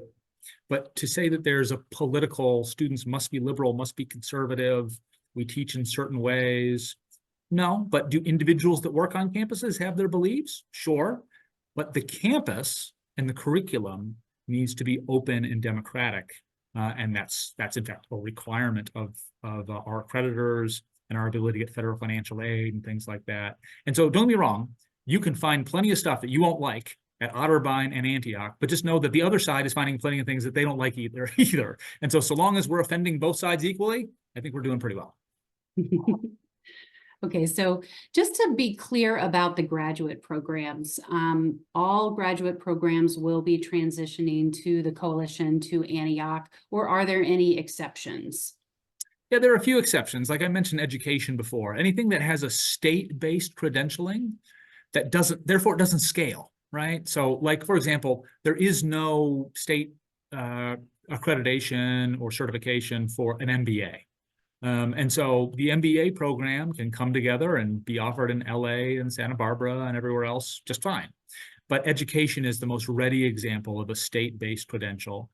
But to say that there's a political, students must be liberal, must be conservative, we teach in certain ways, no. But do individuals that work on campuses have their beliefs? Sure. But the campus and the curriculum needs to be open and democratic. And that's in fact a requirement of our accreditors and our ability to get federal financial aid and things like that. And so don't get me wrong, you can find plenty of stuff that you won't like at Otterbein and Antioch, but just know that the other side is finding plenty of things that they don't like either. And so long as we're offending both sides equally, I think we're doing pretty well. Okay, so just to be clear about the graduate programs, all graduate programs will be transitioning to the coalition, to Antioch, or are there any exceptions? Yeah, there are a few exceptions. Like I mentioned education before. Anything that has a state-based credentialing that therefore it doesn't scale, right? So like, for example, there is no state accreditation or certification for an MBA. And so the MBA program can come together and be offered in LA and Santa Barbara and everywhere else just fine. But education is the most ready example of a state-based credential.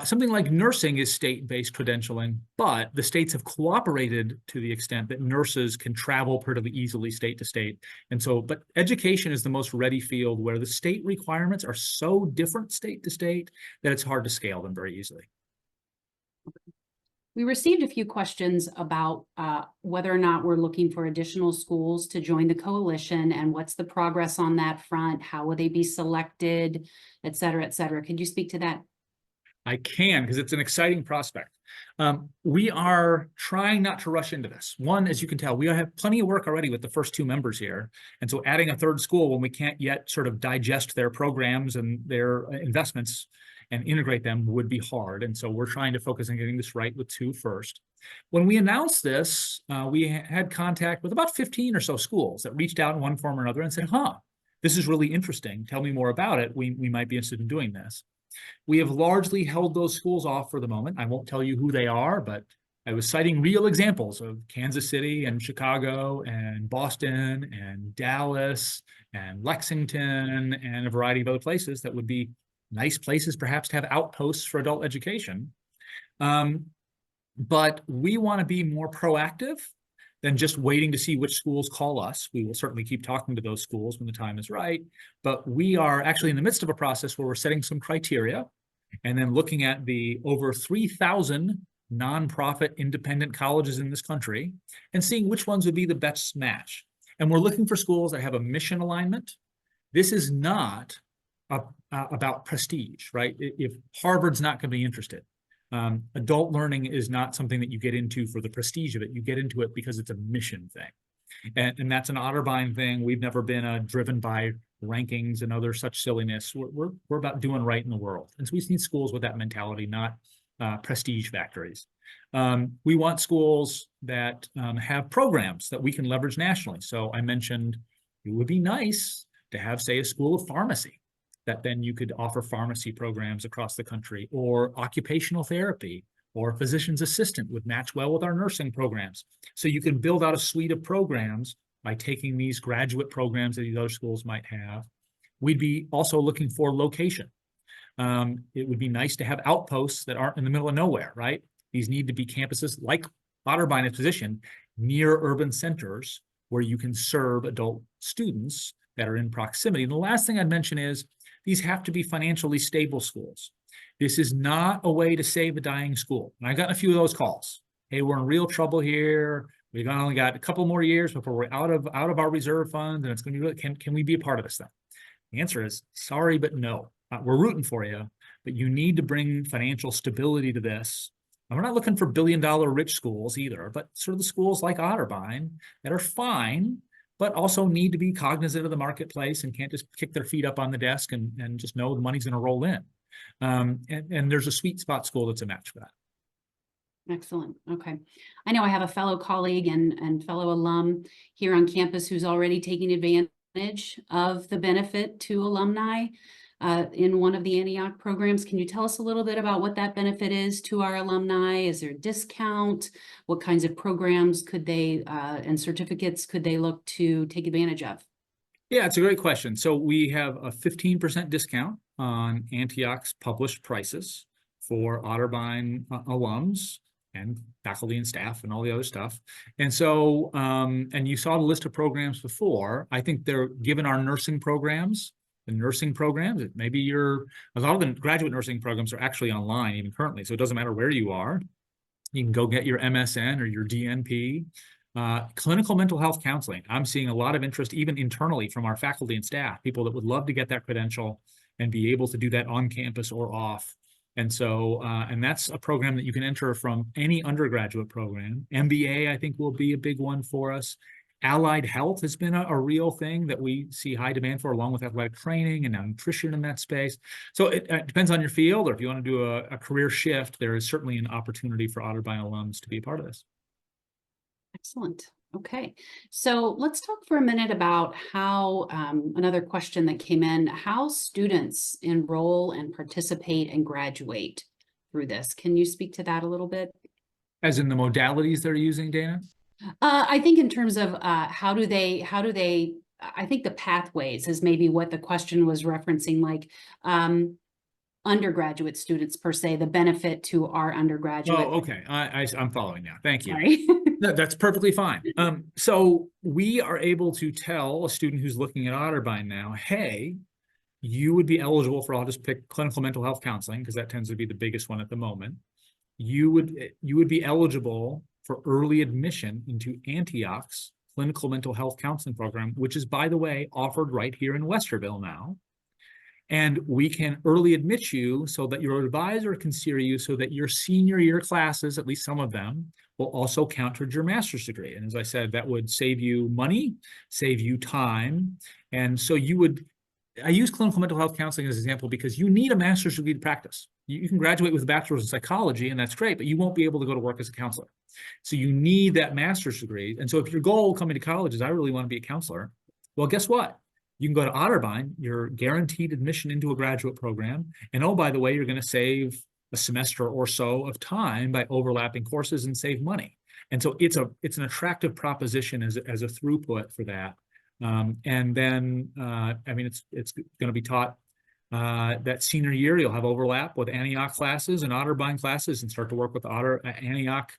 Something like nursing is state-based credentialing, but the states have cooperated to the extent that nurses can travel pretty easily state to state. And so, but education is the most ready field where the state requirements are so different state to state that it's hard to scale them very easily. We received a few questions about whether or not we're looking for additional schools to join the coalition and what's the progress on that front, how will they be selected, et cetera, et cetera. Could you speak to that? I can, because it's an exciting prospect. We are trying not to rush into this. One, as you can tell, we have plenty of work already with the first two members here. And so adding a third school when we can't yet sort of digest their programs and their investments and integrate them would be hard. And so we're trying to focus on getting this right with two first. When we announced this, we had contact with about 15 or so schools that reached out in one form or another and said, this is really interesting. Tell me more about it. We might be interested in doing this. We have largely held those schools off for the moment. I won't tell you who they are, but I was citing real examples of Kansas City and Chicago and Boston and Dallas and Lexington and a variety of other places that would be nice places perhaps to have outposts for adult education. But we want to be more proactive than just waiting to see which schools call us. We will certainly keep talking to those schools when the time is right. But we are actually in the midst of a process where we're setting some criteria and then looking at the over 3,000 nonprofit independent colleges in this country and seeing which ones would be the best match. And we're looking for schools that have a mission alignment. This is not about prestige, right? If Harvard's not going to be interested, adult learning is not something that you get into for the prestige of it. You get into it because it's a mission thing. And that's an Otterbein thing. We've never been driven by rankings and other such silliness. We're about doing right in the world. And so we need schools with that mentality, not prestige factories. We want schools that have programs that we can leverage nationally. So I mentioned it would be nice to have, say, a school of pharmacy that then you could offer pharmacy programs across the country, or occupational therapy, or physician's assistant would match well with our nursing programs. So you can build out a suite of programs by taking these graduate programs that these other schools might have. We'd be also looking for location. It would be nice to have outposts that aren't in the middle of nowhere, right? These need to be campuses like Otterbein is positioned near urban centers where you can serve adult students that are in proximity. And the last thing I'd mention is these have to be financially stable schools. This is not a way to save a dying school. And I got a few of those calls. Hey, we're in real trouble here. We've only got a couple more years before we're out of our reserve funds, and it's going to be really, can we be a part of this thing? The answer is sorry, but no. We're rooting for you, but you need to bring financial stability to this. And we're not looking for billion-dollar rich schools either, but sort of the schools like Otterbein that are fine, but also need to be cognizant of the marketplace and can't just kick their feet up on the desk and just know the money's going to roll in. And there's a sweet spot school that's a match for that. Excellent. Okay. I know I have a fellow colleague and fellow alum here on campus who's already taking advantage of the benefit to alumni in one of the Antioch programs. Can you tell us a little bit about what that benefit is to our alumni? Is there a discount? What kinds of programs could they and certificates could they look to take advantage of? Yeah, it's a great question. So we have a 15% discount on Antioch's published prices for Otterbein alums and faculty and staff and all the other stuff. And so, and you saw the list of programs before. I think they're given our nursing programs, maybe a lot of the graduate nursing programs are actually online even currently. So it doesn't matter where you are. You can go get your MSN or your DNP. Clinical mental health counseling. I'm seeing a lot of interest even internally from our faculty and staff, people that would love to get that credential and be able to do that on campus or off. And so, and that's a program that you can enter from any undergraduate program. MBA, I think, will be a big one for us. Allied health has been a real thing that we see high demand for, along with athletic training and now nutrition in that space. So it depends on your field, or if you want to do a career shift, there is certainly an opportunity for Otterbein alums to be a part of this. Excellent. Okay, so let's talk for a minute about how, another question that came in, how students enroll and participate and graduate through this. Can you speak to that a little bit? As in the modalities they're using, Dana? I think in terms of how do they, I think the pathways is maybe what the question was referencing, like undergraduate students per se, the benefit to our undergraduate. Oh, okay. I'm following now. Thank you. Sorry. No, that's perfectly fine. So we are able to tell a student who's looking at Otterbein now, hey, you would be eligible for, I'll just pick clinical mental health counseling because that tends to be the biggest one at the moment. You would be eligible for early admission into Antioch's clinical mental health counseling program, which is, by the way, offered right here in Westerville now. And we can early admit you so that your advisor can steer you so that your senior year classes, at least some of them, will also count towards your master's degree. And as I said, that would save you money, save you time. And so I use clinical mental health counseling as an example because you need a master's degree to practice. You can graduate with a bachelor's in psychology, and that's great, but you won't be able to go to work as a counselor. So you need that master's degree. And so if your goal coming to college is, I really want to be a counselor, well, guess what? You can go to Otterbein, you're guaranteed admission into a graduate program. And oh, by the way, you're going to save a semester or so of time by overlapping courses and save money. And so it's an attractive proposition as a throughput for that. And then, I mean, it's going to be taught that senior year. You'll have overlap with Antioch classes and Otterbein classes and start to work with Antioch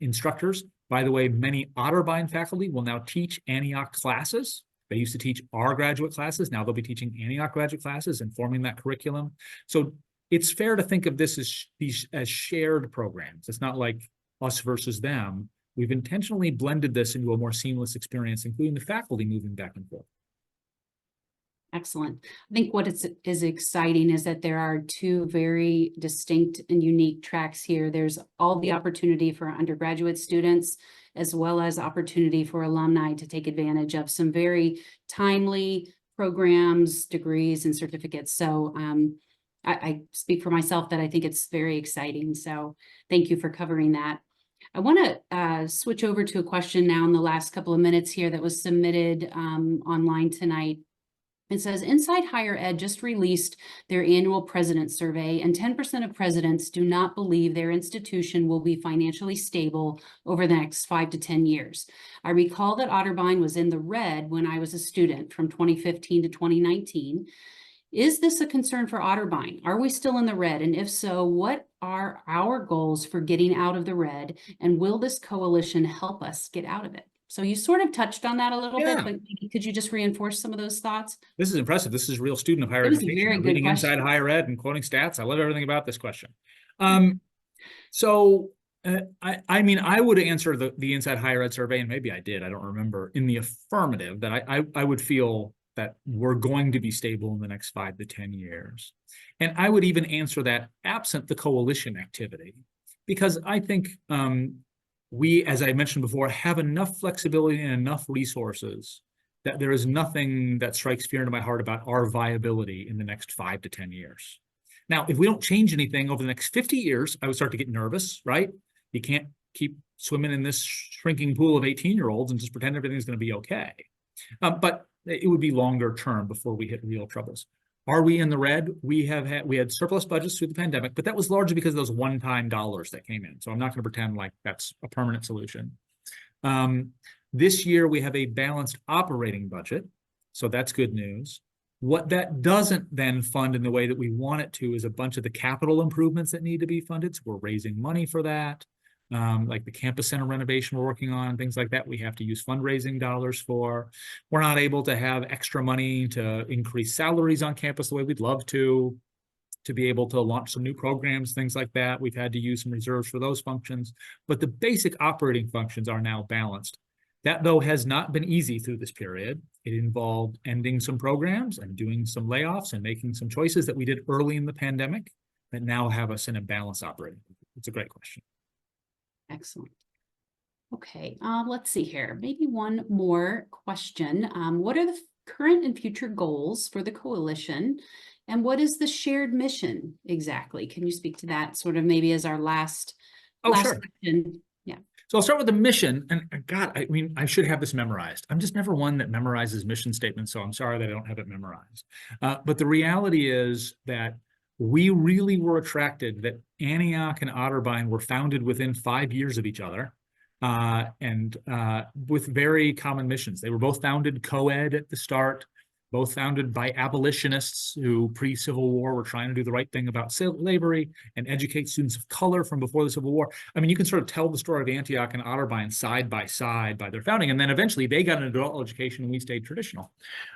instructors. By the way, many Otterbein faculty will now teach Antioch classes. They used to teach our graduate classes. Now they'll be teaching Antioch graduate classes and forming that curriculum. So it's fair to think of this as shared programs. It's not like us versus them. We've intentionally blended this into a more seamless experience, including the faculty moving back and forth. Excellent. I think what is exciting is that there are two very distinct and unique tracks here. There's all the opportunity for undergraduate students, as well as opportunity for alumni to take advantage of some very timely programs, degrees, and certificates. So I speak for myself that I think it's very exciting. So thank you for covering that. I want to switch over to a question now in the last couple of minutes here that was submitted online tonight. It says, Inside Higher Ed just released their annual president survey, and 10% of presidents do not believe their institution will be financially stable over the next 5 to 10 years. I recall that Otterbein was in the red when I was a student from 2015 to 2019. Is this a concern for Otterbein? Are we still in the red? And if so, what are our goals for getting out of the red? And will this coalition help us get out of it? So you sort of touched on that a little bit, but could you just reinforce some of those thoughts? This is impressive. This is a real student of higher It was a education. very good Reading question. Inside Higher Ed and quoting stats. I love everything about this question. I mean, I would answer the Inside Higher Ed survey, and maybe I did, I don't remember, in the affirmative, that I would feel that we're going to be stable in the next 5 to 10 years. And I would even answer that absent the coalition activity, because I think we, as I mentioned before, have enough flexibility and enough resources that there is nothing that strikes fear into my heart about our viability in the next 5 to 10 years. Now, if we don't change anything over the next 50 years, I would start to get nervous, right? You can't keep swimming in this shrinking pool of 18-year-olds and just pretend everything's going to be okay. But it would be longer term before we hit real troubles. Are we in the red? We had surplus budgets through the pandemic, but that was largely because of those one-time dollars that came in. So I'm not going to pretend like that's a permanent solution. This year, we have a balanced operating budget. So that's good news. What that doesn't then fund in the way that we want it to is a bunch of the capital improvements that need to be funded. So we're raising money for that. Like the campus center renovation we're working on, things like that, we have to use fundraising dollars for. We're not able to have extra money to increase salaries on campus the way we'd love to be able to launch some new programs, things like that. We've had to use some reserves for those functions, but the basic operating functions are now balanced. That, though, has not been easy through this period. It involved ending some programs and doing some layoffs and making some choices that we did early in the pandemic that now have us in a balanced operating. It's a great question. Excellent. Okay, let's see here. Maybe one more question. What are the current and future goals for the coalition? And what is the shared mission exactly? Can you speak to that sort of maybe as our last Sure. question? Yeah. So I'll start with the mission. And God, I mean, I should have this memorized. I'm just never one that memorizes mission statements, so I'm sorry that I don't have it memorized. But the reality is that we really were attracted that Antioch and Otterbein were founded within 5 years of each other and with very common missions. They were both founded co-ed at the start, both founded by abolitionists who pre-Civil War were trying to do the right thing about slavery and educate students of color from before the Civil War. I mean, you can sort of tell the story of Antioch and Otterbein side by side by their founding, and then eventually they got an adult education and we stayed traditional.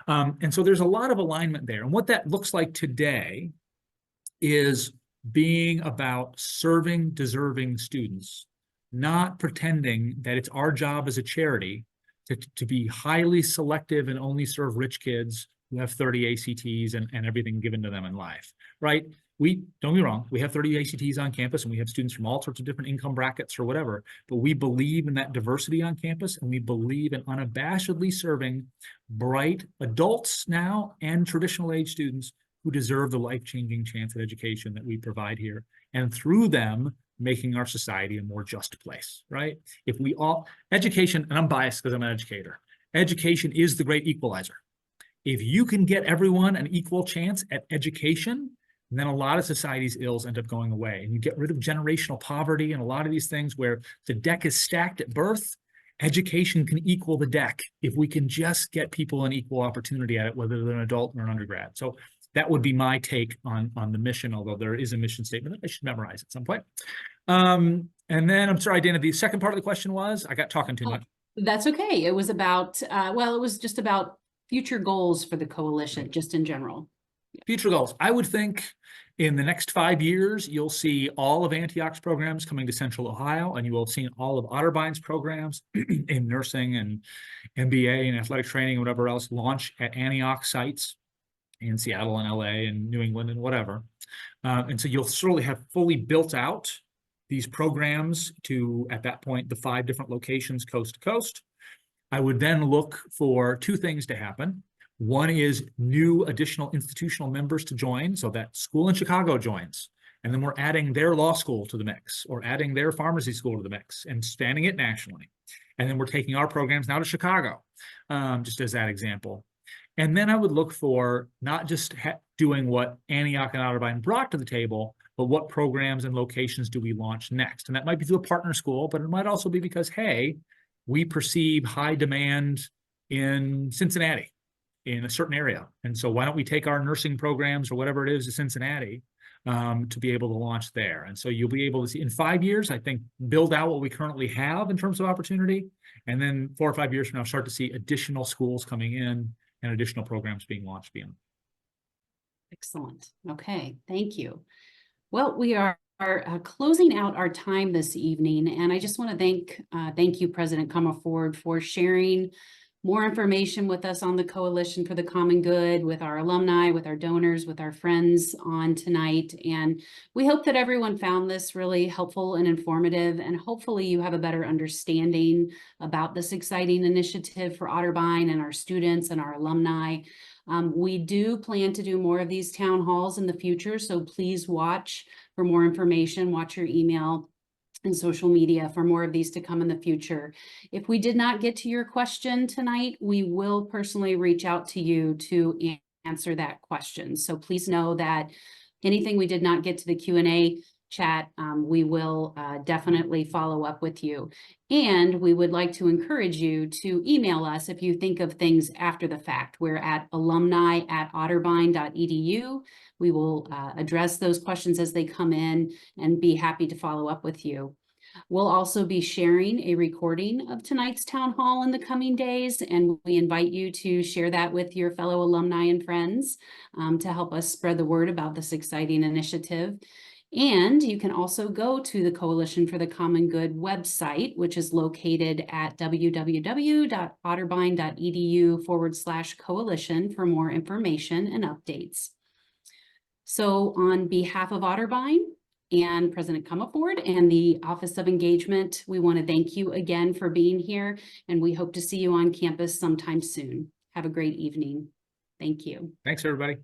And so there's a lot of alignment there. And what that looks like today is being about serving deserving students, not pretending that it's our job as a charity to be highly selective and only serve rich kids who have 30 ACTs and everything given to them in life, right? Don't get me wrong, we have 30 ACTs on campus and we have students from all sorts of different income brackets or whatever, but we believe in that diversity on campus and we believe in unabashedly serving bright adults now and traditional age students who deserve the life-changing chance at education that we provide here, and through them, making our society a more just place, right? If we all, education, and I'm biased because I'm an educator, education is the great equalizer. If you can get everyone an equal chance at education, then a lot of society's ills end up going away, and you get rid of generational poverty and a lot of these things where the deck is stacked at birth. Education can equal the deck if we can just get people an equal opportunity at it, whether they're an adult or an undergrad. So that would be my take on the mission, although there is a mission statement that I should memorize at some point. And then, I'm sorry, Dana, the second part of the question was, I got talking too much. That's okay. It was about, well, it was just about future goals for the coalition, just in general. Future goals. I would think in the next 5 years, you'll see all of Antioch's programs coming to Central Ohio, and you will have seen all of Otterbein's programs in nursing and MBA and athletic training and whatever else launch at Antioch sites. in Seattle and LA and New England and whatever. And so you'll surely have fully built out these programs to, at that point, the 5 different locations coast to coast. I would then look for 2 things to happen. One is new additional institutional members to join, so that school in Chicago joins. And then we're adding their law school to the mix, or adding their pharmacy school to the mix and spanning it nationally. And then we're taking our programs now to Chicago, just as that example. And then I would look for not just doing what Antioch and Otterbein brought to the table, but what programs and locations do we launch next? And that might be through a partner school, but it might also be because, hey, we perceive high demand in Cincinnati, in a certain area. And so why don't we take our nursing programs or whatever it is to Cincinnati to be able to launch there? And so you'll be able to see in 5 years, I think, build out what we currently have in terms of opportunity. And then 4 or 5 years from now, start to see additional schools coming in and additional programs being launched beyond. Excellent. Okay, thank you. Well, we are closing out our time this evening, and I just want to thank you, President Comerford, for sharing more information with us on the Coalition for the Common Good, with our alumni, with our donors, with our friends on tonight. And we hope that everyone found this really helpful and informative, and hopefully you have a better understanding about this exciting initiative for Otterbein and our students and our alumni. We do plan to do more of these town halls in the future, so please watch for more information, watch your email and social media for more of these to come in the future. If we did not get to your question tonight, we will personally reach out to you to answer that question. So please know that anything we did not get to the Q&A chat, we will definitely follow up with you. And we would like to encourage you to email us if you think of things after the fact. We're at alumni@otterbein.edu. We will address those questions as they come in and be happy to follow up with you. We'll also be sharing a recording of tonight's town hall in the coming days, and we invite you to share that with your fellow alumni and friends to help us spread the word about this exciting initiative. And you can also go to the Coalition for the Common Good website, which is located at www.otterbein.edu/coalition for more information and updates. So on behalf of Otterbein and President Comerford and the Office of Engagement, we want to thank you again for being here, and we hope to see you on campus sometime soon. Have a great evening. Thank you. Thanks, everybody.